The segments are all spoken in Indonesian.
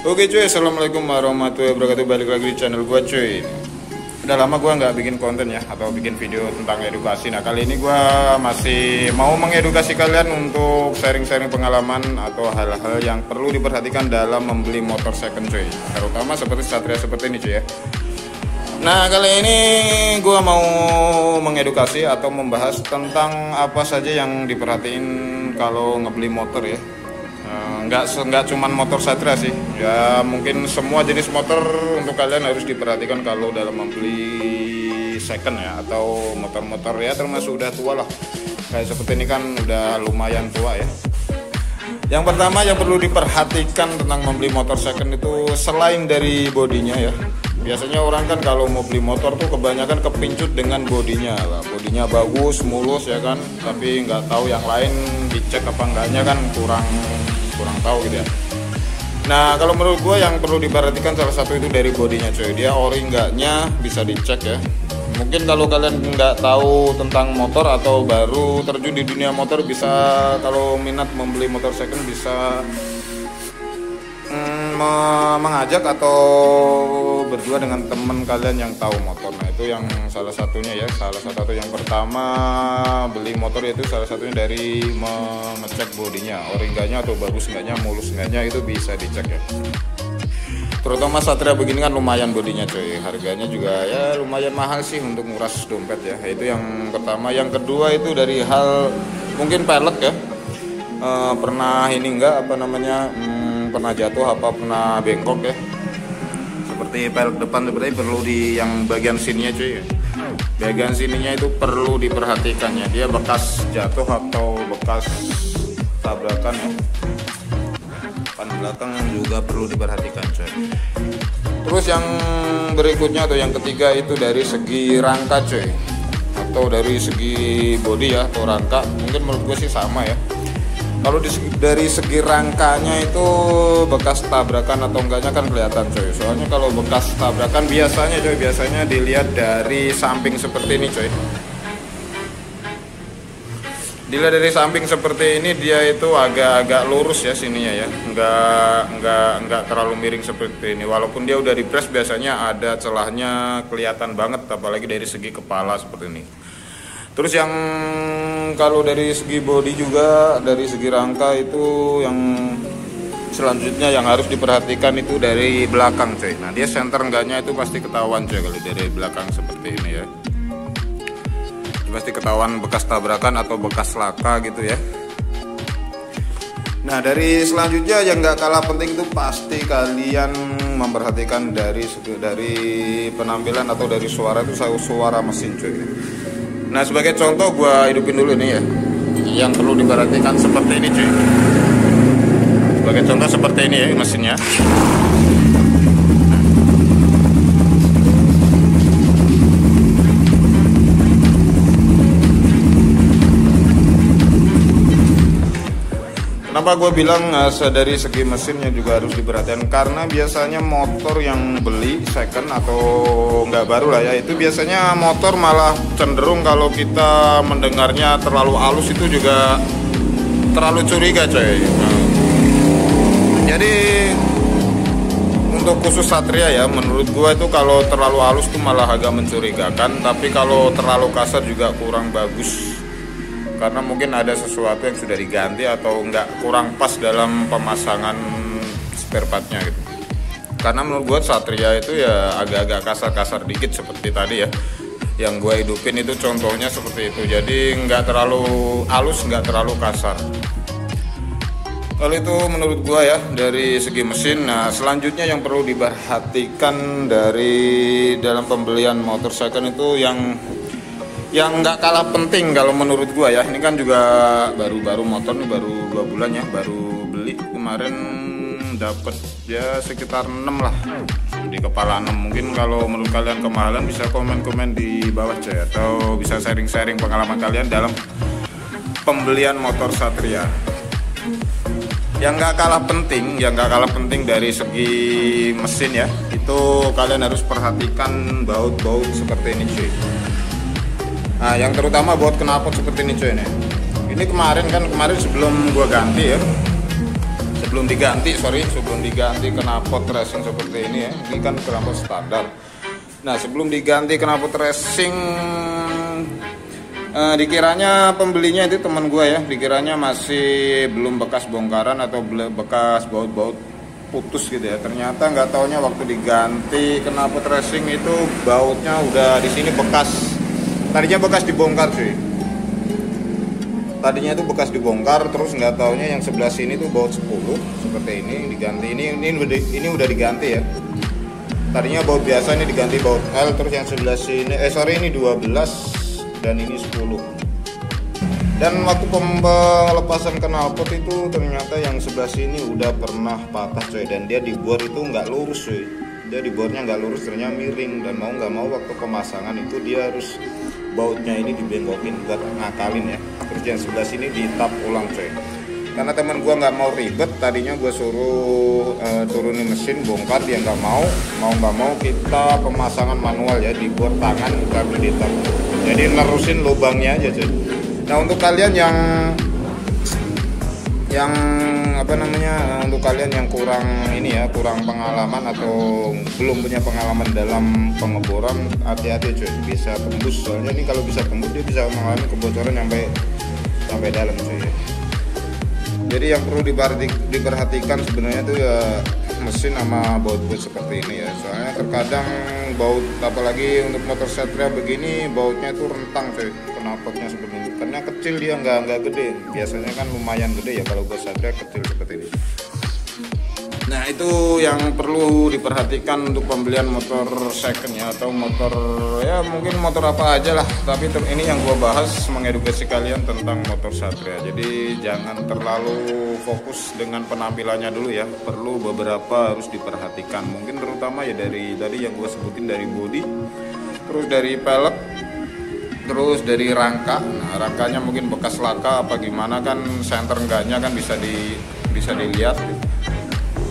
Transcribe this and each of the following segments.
Oke cuy, assalamualaikum warahmatullahi wabarakatuh. Balik lagi di channel gua cuy. Udah lama gua nggak bikin konten ya, atau bikin video tentang edukasi. Nah kali ini gua masih mau mengedukasi kalian untuk sharing-sharing pengalaman atau hal-hal yang perlu diperhatikan dalam membeli motor second cuy. Terutama seperti Satria seperti ini cuy ya. Nah kali ini gua mau mengedukasi atau membahas tentang apa saja yang diperhatiin kalau ngebeli motor ya. Nggak cuman motor Satria sih ya, mungkin semua jenis motor untuk kalian harus diperhatikan kalau dalam membeli second ya, atau motor-motor ya termasuk udah tua lah, kayak seperti ini kan udah lumayan tua ya. Yang pertama yang perlu diperhatikan tentang membeli motor second itu selain dari bodinya ya, biasanya orang kan kalau mau beli motor tuh kebanyakan kepincut dengan bodinya lah. Bodinya bagus, mulus ya kan, tapi nggak tahu yang lain dicek apa enggaknya kan kurang tahu gitu ya. Nah kalau menurut gue yang perlu diperhatikan salah satu itu dari bodinya cuy, dia ori enggaknya bisa dicek ya. Mungkin kalau kalian nggak tahu tentang motor atau baru terjun di dunia motor, bisa kalau minat membeli motor second bisa mengajak atau berdua dengan teman kalian yang tahu motor. Nah itu yang salah satunya ya, salah satu yang pertama beli motor itu salah satunya dari mengecek bodinya, ori enggaknya atau bagus enggaknya, mulus enggaknya, itu bisa dicek ya. Terutama Satria begini kan lumayan bodinya coy, harganya juga ya lumayan mahal sih untuk nguras dompet ya. Itu yang pertama. Yang kedua itu dari hal mungkin pelek ya. Pernah ini enggak apa namanya pernah jatuh apa pernah bengkok ya, seperti pelek depan seperti perlu di yang bagian sininya cuy ya. Bagian sininya itu perlu diperhatikan ya, dia bekas jatuh atau bekas tabrakan ya. Depan belakang juga perlu diperhatikan coy. Terus yang berikutnya atau yang ketiga itu dari segi rangka coy, atau dari segi bodi ya atau rangka, mungkin menurut gue sih sama ya. Kalau dari segi rangkanya itu bekas tabrakan atau enggaknya kan kelihatan coy. Soalnya kalau bekas tabrakan biasanya dilihat dari samping seperti ini coy. Dilihat dari samping seperti ini, dia itu agak lurus ya sininya ya, nggak terlalu miring seperti ini. Walaupun dia udah dipres biasanya ada celahnya kelihatan banget, apalagi dari segi kepala seperti ini. Terus yang kalau dari segi bodi juga, dari segi rangka itu yang selanjutnya yang harus diperhatikan itu dari belakang coy. Nah dia center enggaknya itu pasti ketahuan coy kalau dari belakang seperti ini ya. Pasti ketahuan bekas tabrakan atau bekas laka gitu ya. Nah dari selanjutnya yang nggak kalah penting itu pasti kalian memperhatikan dari penampilan atau dari suara itu, suara mesin cuy. Nah sebagai contoh gue hidupin dulu nih ya, yang perlu diperhatikan seperti ini cuy. Sebagai contoh seperti ini ya mesinnya. Kenapa gue bilang dari segi mesinnya juga harus diperhatikan, karena biasanya motor yang beli second atau nggak baru lah ya, itu biasanya motor malah cenderung kalau kita mendengarnya terlalu halus itu juga terlalu curiga coy. Jadi untuk khusus Satria ya, menurut gue itu kalau terlalu halus tuh malah agak mencurigakan, tapi kalau terlalu kasar juga kurang bagus. Karena mungkin ada sesuatu yang sudah diganti atau nggak kurang pas dalam pemasangan spare partnya gitu. Karena menurut gue Satria itu ya agak-agak kasar-kasar dikit seperti tadi ya, yang gue hidupin itu contohnya seperti itu. Jadi nggak terlalu halus, nggak terlalu kasar. Kalau itu menurut gue ya dari segi mesin. Nah selanjutnya yang perlu diperhatikan dari dalam pembelian motor second itu yang nggak kalah penting kalau menurut gua ya. Ini kan juga baru motor nih, baru 2 bulan ya, baru beli kemarin, dapat ya sekitar 6 lah di kepala 6. Mungkin kalau menurut kalian kemahalan bisa komen-komen di bawah coy, atau bisa sharing-sharing pengalaman kalian dalam pembelian motor Satria. Yang nggak kalah penting dari segi mesin ya, itu kalian harus perhatikan baut-baut seperti ini cuy. Nah yang terutama buat knalpot seperti ini cuy nih. Ini kemarin sebelum gua ganti ya, sebelum diganti knalpot racing seperti ini ya. Ini kan knalpot standar. Nah, sebelum diganti knalpot racing, dikiranya pembelinya itu teman gue ya, dikiranya masih belum bekas bongkaran atau bekas baut-baut putus gitu ya. Ternyata nggak taunya waktu diganti knalpot racing itu bautnya udah di sini bekas. Tadinya bekas dibongkar cuy. Tadinya itu bekas dibongkar, terus nggak taunya yang sebelah sini tuh baut 10 seperti ini diganti. Ini udah diganti ya. Tadinya baut biasa, ini diganti baut L, terus yang sebelah sini ini 12 dan ini 10. Dan waktu pelepasan knalpot itu ternyata yang sebelah sini udah pernah patah coy, dan dia dibor itu nggak lurus coy. Dia dibornya nggak lurus, ternyata miring, dan mau nggak mau waktu pemasangan itu dia harus bautnya ini dibengkokin buat ngakalin ya. Terus yang sebelah sini ditap ulang coy. Karena teman gua nggak mau ribet, tadinya gua suruh turunin mesin bongkar, dia nggak mau nggak mau kita pemasangan manual ya, dibor tangan bukan ditap. Jadi nerusin lubangnya aja coy. Nah, untuk kalian yang untuk kalian yang kurang ini ya, kurang pengalaman atau belum punya pengalaman dalam pengeboran, hati-hati cuy, bisa tembus. Soalnya ini kalau bisa tembus dia bisa mengalami kebocoran sampai dalam cuy. Jadi yang perlu diperhatikan sebenarnya tuh ya mesin sama baut-baut seperti ini ya. Soalnya terkadang baut, apalagi untuk motor Satria begini, bautnya tuh rentang cuy, knalpotnya sebenarnya. Karena kecil, dia nggak gede. Biasanya kan lumayan gede ya kalau buat Satria, kecil seperti ini. Nah, itu yang perlu diperhatikan untuk pembelian motor second ya, atau motor ya mungkin motor apa aja lah. Tapi ini yang gua bahas mengedukasi kalian tentang motor Satria. Jadi jangan terlalu fokus dengan penampilannya dulu ya. Perlu beberapa harus diperhatikan. Mungkin terutama ya dari tadi yang gua sebutin, dari bodi, terus dari pelek, terus dari rangka. Nah, rangkanya mungkin bekas laka apa gimana kan, senter enggaknya kan bisa dilihat.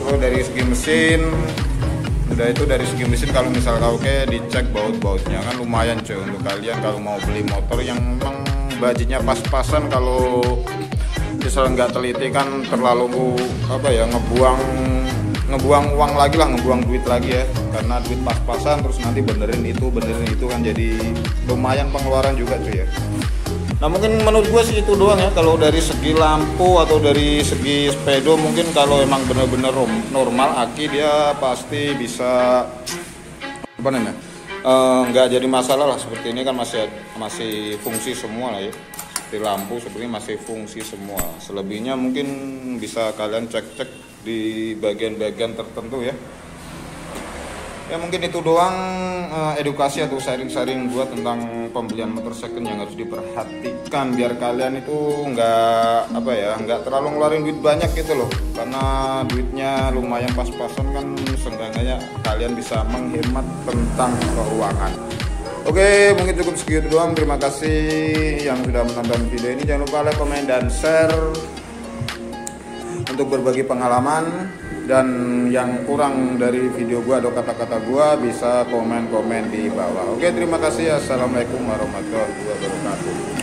Terus dari segi mesin, udah itu dari segi mesin kalau misal oke, dicek baut-bautnya kan lumayan cuy untuk kalian kalau mau beli motor yang memang budgetnya pas-pasan. Kalau misal nggak teliti kan terlalu ngebuang uang lagi lah, ngebuang duit lagi ya, karena duit pas-pasan terus nanti benerin itu kan jadi lumayan pengeluaran juga cuy ya. Nah, mungkin menurut gue sih itu doang ya. Kalau dari segi lampu atau dari segi speedo, mungkin kalau emang bener-bener normal aki, dia pasti bisa nggak jadi masalah lah. Seperti ini kan masih fungsi semua lah ya. Seperti lampu seperti masih fungsi semua. Selebihnya mungkin bisa kalian cek-cek di bagian-bagian tertentu ya. Ya mungkin itu doang edukasi atau sharing-sharing gua tentang pembelian motor second yang harus diperhatikan biar kalian itu nggak terlalu ngeluarin duit banyak gitu loh. Karena duitnya lumayan pas-pasan kan, seenggaknya kalian bisa menghemat tentang keuangan. Oke, mungkin cukup segitu doang. Terima kasih yang sudah menonton video ini. Jangan lupa like, komen, dan share untuk berbagi pengalaman. Dan yang kurang dari video gua atau kata-kata gua bisa komen-komen di bawah. Oke, terima kasih. Assalamualaikum warahmatullahi wabarakatuh.